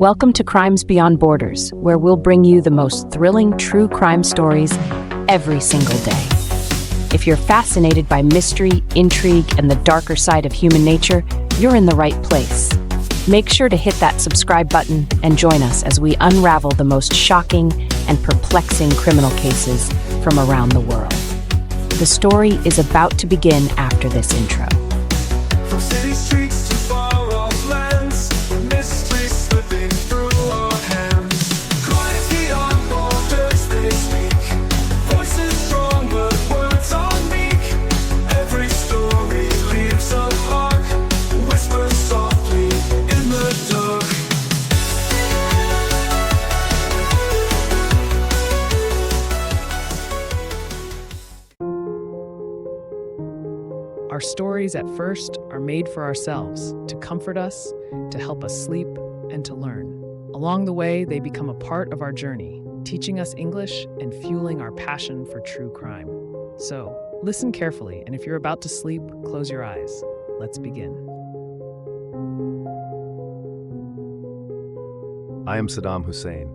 Welcome to Crimes Beyond Borders, where we'll bring you the most thrilling true crime stories every single day. If you're fascinated by mystery, intrigue, and the darker side of human nature, you're in the right place. Make sure to hit that subscribe button and join us as we unravel the most shocking and perplexing criminal cases from around the world. The story is about to begin after this intro. From city streets to far-off lands, mystery slipping through our hands. Crimes beyond borders they speak, voices strong but words are meek. Every story leaves a mark, whispers softly in the dark. Our stories at first are made for ourselves, to comfort us, to help us sleep, and to learn. Along the way, they become a part of our journey, teaching us English and fueling our passion for true crime. So, listen carefully, and if you're about to sleep, close your eyes. Let's begin. I am Saddam Hussein.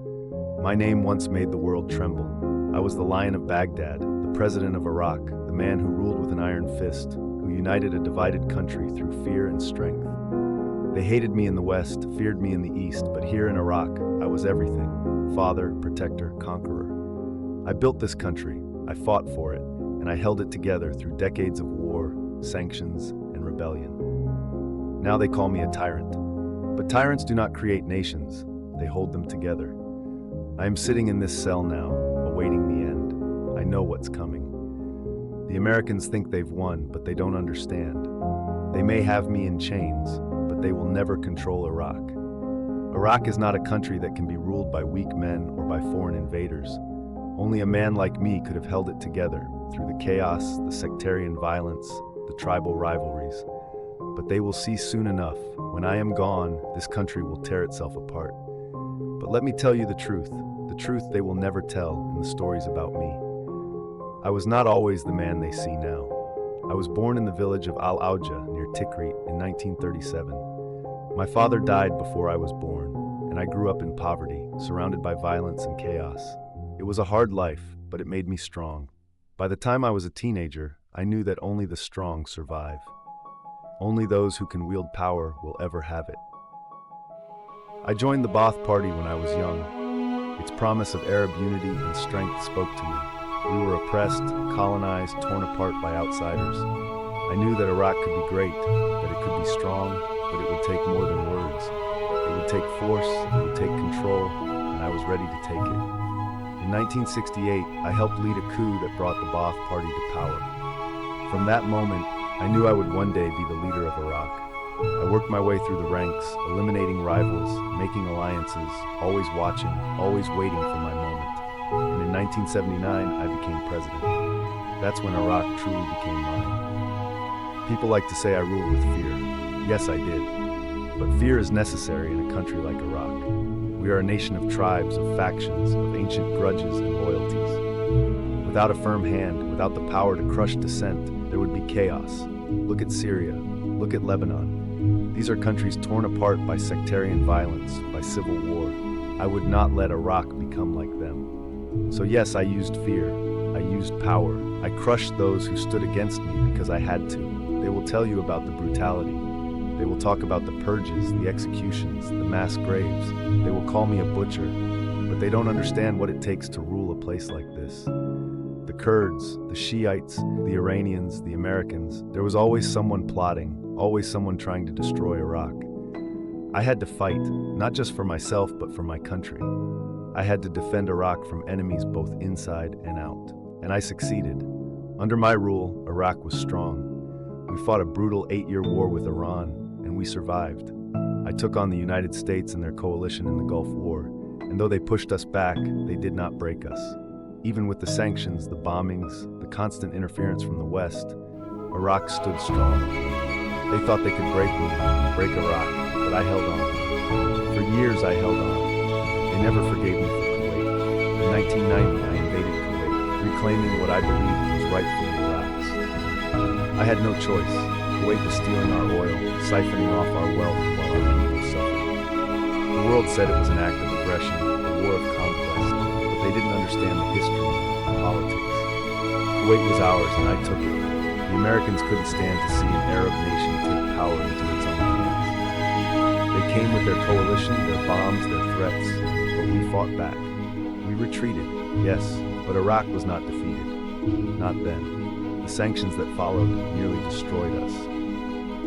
My name once made the world tremble. I was the Lion of Baghdad, the President of Iraq, the man who ruled with an iron fist, who united a divided country through fear and strength. They hated me in the West, feared me in the East, but here in Iraq, I was everything: father, protector, conqueror. I built this country, I fought for it, and I held it together through decades of war, sanctions, and rebellion. Now they call me a tyrant. But tyrants do not create nations, they hold them together. I am sitting in this cell now, awaiting the end. I know what's coming. The Americans think they've won, but they don't understand. They may have me in chains, but they will never control Iraq. Iraq is not a country that can be ruled by weak men or by foreign invaders. Only a man like me could have held it together through the chaos, the sectarian violence, the tribal rivalries. But they will see soon enough, when I am gone, this country will tear itself apart. But let me tell you the truth they will never tell in the stories about me. I was not always the man they see now. I was born in the village of Al-Auja near Tikrit in 1937. My father died before I was born, and I grew up in poverty, surrounded by violence and chaos. It was a hard life, but it made me strong. By the time I was a teenager, I knew that only the strong survive. Only those who can wield power will ever have it. I joined the Ba'ath Party when I was young. Its promise of Arab unity and strength spoke to me. We were oppressed, colonized, torn apart by outsiders. I knew that Iraq could be great, that it could be strong, but it would take more than words. It would take force, it would take control, and I was ready to take it. In 1968, I helped lead a coup that brought the Ba'ath Party to power. From that moment, I knew I would one day be the leader of Iraq. I worked my way through the ranks, eliminating rivals, making alliances, always watching, always waiting for my moment. And in 1979, I became president. That's when Iraq truly became mine. People like to say I ruled with fear. Yes, I did. But fear is necessary in a country like Iraq. We are a nation of tribes, of factions, of ancient grudges and loyalties. Without a firm hand, without the power to crush dissent, there would be chaos. Look at Syria. Look at Lebanon. These are countries torn apart by sectarian violence, by civil war. I would not let Iraq become like them. So yes, I used fear. I used power. I crushed those who stood against me because I had to. They will tell you about the brutality. They will talk about the purges, the executions, the mass graves. They will call me a butcher, but they don't understand what it takes to rule a place like this. The Kurds, the Shiites, the Iranians, the Americans, there was always someone plotting, always someone trying to destroy Iraq. I had to fight, not just for myself, but for my country. I had to defend Iraq from enemies both inside and out. And I succeeded. Under my rule, Iraq was strong. We fought a brutal 8-year war with Iran, and we survived. I took on the United States and their coalition in the Gulf War, and though they pushed us back, they did not break us. Even with the sanctions, the bombings, the constant interference from the West, Iraq stood strong. They thought they could break me, break Iraq, but I held on. For years I held on. They never forgave me for Kuwait. In 1990, I invaded Kuwait, reclaiming what I believed was rightfully Iraq's. I had no choice. Kuwait was stealing our oil, siphoning off our wealth while our people suffered. The The world said it was an act of aggression, a war of conquest, but they didn't understand the history, politics. Kuwait was ours, and I took it. The Americans couldn't stand to see an Arab nation take power into its own hands. They came with their coalition, their bombs, their threats, but we fought back. We retreated, yes, but Iraq was not defeated. Not then. The sanctions that followed nearly destroyed us.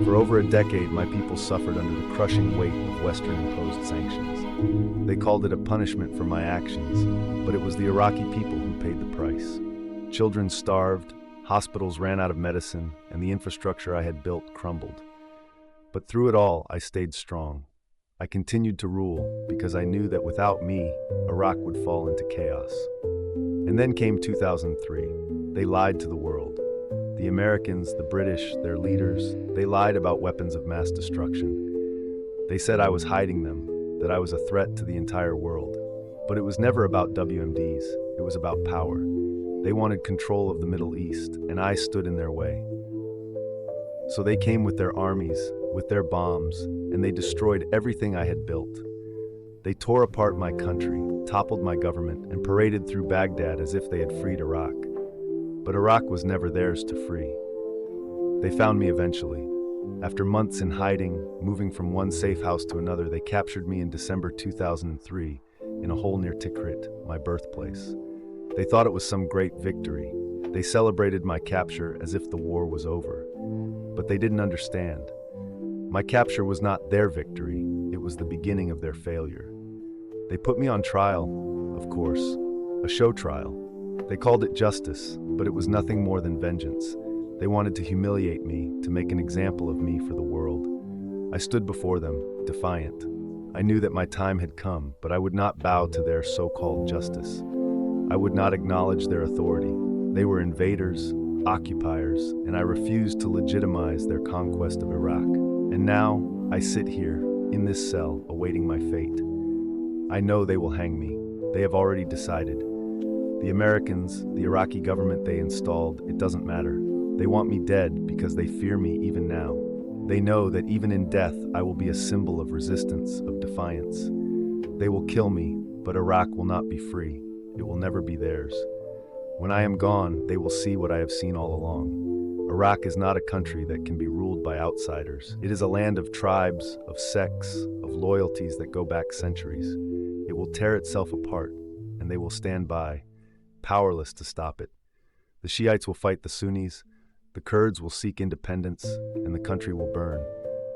For over a decade, my people suffered under the crushing weight of Western-imposed sanctions. They called it a punishment for my actions, but it was the Iraqi people who paid the price. Children starved, hospitals ran out of medicine, and the infrastructure I had built crumbled. But through it all, I stayed strong. I continued to rule because I knew that without me, Iraq would fall into chaos. And then came 2003. They lied to the world. The Americans, the British, their leaders, they lied about weapons of mass destruction. They said I was hiding them, that I was a threat to the entire world. But it was never about WMDs, it was about power. They wanted control of the Middle East, and I stood in their way. So they came with their armies, with their bombs, and they destroyed everything I had built. They tore apart my country, toppled my government, and paraded through Baghdad as if they had freed Iraq. But Iraq was never theirs to free. They found me eventually. After months in hiding, moving from one safe house to another, they captured me in December 2003 in a hole near Tikrit, my birthplace. They thought it was some great victory. They celebrated my capture as if the war was over. But they didn't understand. My capture was not their victory, it was the beginning of their failure. They put me on trial, of course, a show trial. They called it justice, but it was nothing more than vengeance. They wanted to humiliate me, to make an example of me for the world. I stood before them, defiant. I knew that my time had come, but I would not bow to their so-called justice. I would not acknowledge their authority. They were invaders, occupiers, and I refused to legitimize their conquest of Iraq. And now, I sit here, in this cell, awaiting my fate. I know they will hang me. They have already decided. The Americans, the Iraqi government they installed, it doesn't matter. They want me dead because they fear me even now. They know that even in death, I will be a symbol of resistance, of defiance. They will kill me, but Iraq will not be free. It will never be theirs. When I am gone, they will see what I have seen all along. Iraq is not a country that can be ruled by outsiders. It is a land of tribes, of sects, of loyalties that go back centuries. It will tear itself apart, and they will stand by, powerless to stop it. The Shiites will fight the Sunnis, the Kurds will seek independence, and the country will burn.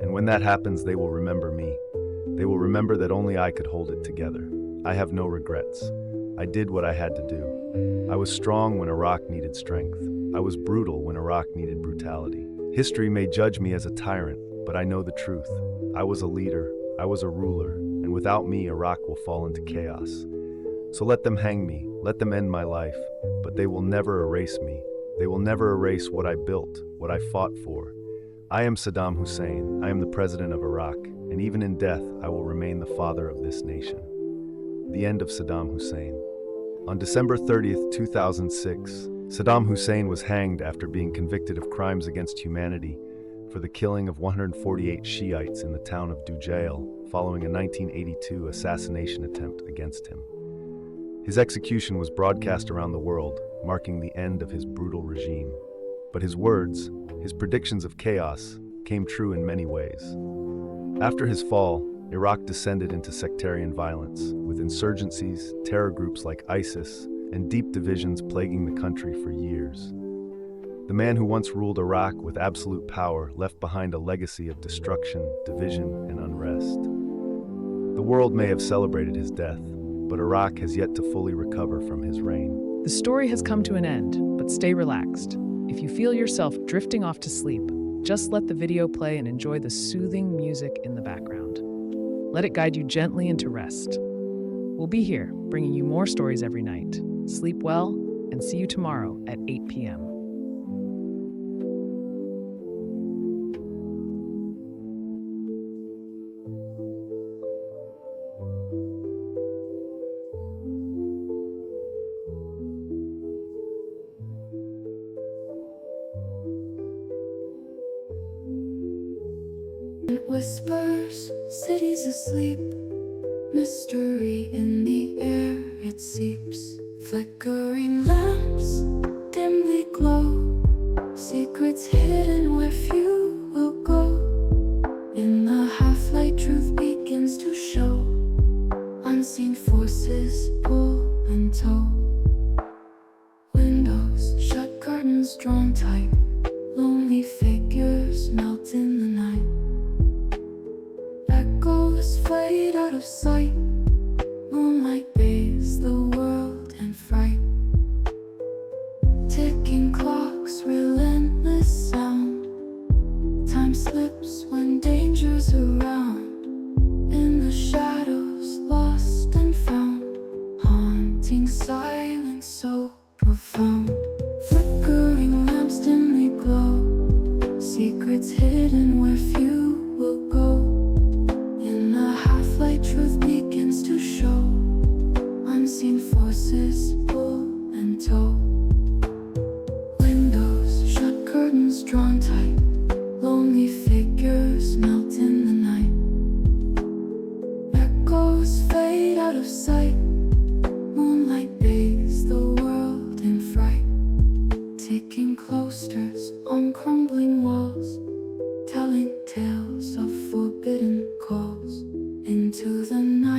And when that happens, they will remember me. They will remember that only I could hold it together. I have no regrets. I did what I had to do. I was strong when Iraq needed strength. I was brutal when Iraq needed brutality. History may judge me as a tyrant, but I know the truth. I was a leader, I was a ruler, and without me, Iraq will fall into chaos. So let them hang me, let them end my life, but they will never erase me. They will never erase what I built, what I fought for. I am Saddam Hussein, I am the president of Iraq, and even in death, I will remain the father of this nation. The end of Saddam Hussein. On December 30th, 2006, Saddam Hussein was hanged after being convicted of crimes against humanity for the killing of 148 Shiites in the town of Dujail following a 1982 assassination attempt against him. His execution was broadcast around the world, marking the end of his brutal regime. But his words, his predictions of chaos, came true in many ways. After his fall, Iraq descended into sectarian violence, with insurgencies, terror groups like ISIS, and deep divisions plaguing the country for years. The man who once ruled Iraq with absolute power left behind a legacy of destruction, division, and unrest. The world may have celebrated his death, but Iraq has yet to fully recover from his reign. The story has come to an end, but stay relaxed. If you feel yourself drifting off to sleep, just let the video play and enjoy the soothing music in the background. Let it guide you gently into rest. We'll be here, bringing you more stories every night. Sleep well, and see you tomorrow at 8 p.m. It whispers, cities asleep, Mystery in the air, it seeps. Flickering lamps dimly glow. Secrets hidden where few will go. In the half-light, truth begins to show. Unseen forces pull and tow. Windows shut, curtains drawn tight. Lonely figures melt in the night. Echoes fade out of sight. Moonlight bathes the world in fright. Ticking clocks, relentless sound. Time slips when danger's around. In the shadows, lost and found. Haunting silence so profound. Flickering lamps dimly glow. Secrets hidden where few will go. In the half-light, truth begins to show. Unseen forces pull and tow. Windows shut, curtains drawn tight. Lonely figures melt in the night. Echoes fade out of sight. Moonlight bathes the world in fright. Ticking cloisters on crumbling walls, telling tales of forbidden calls. Into the night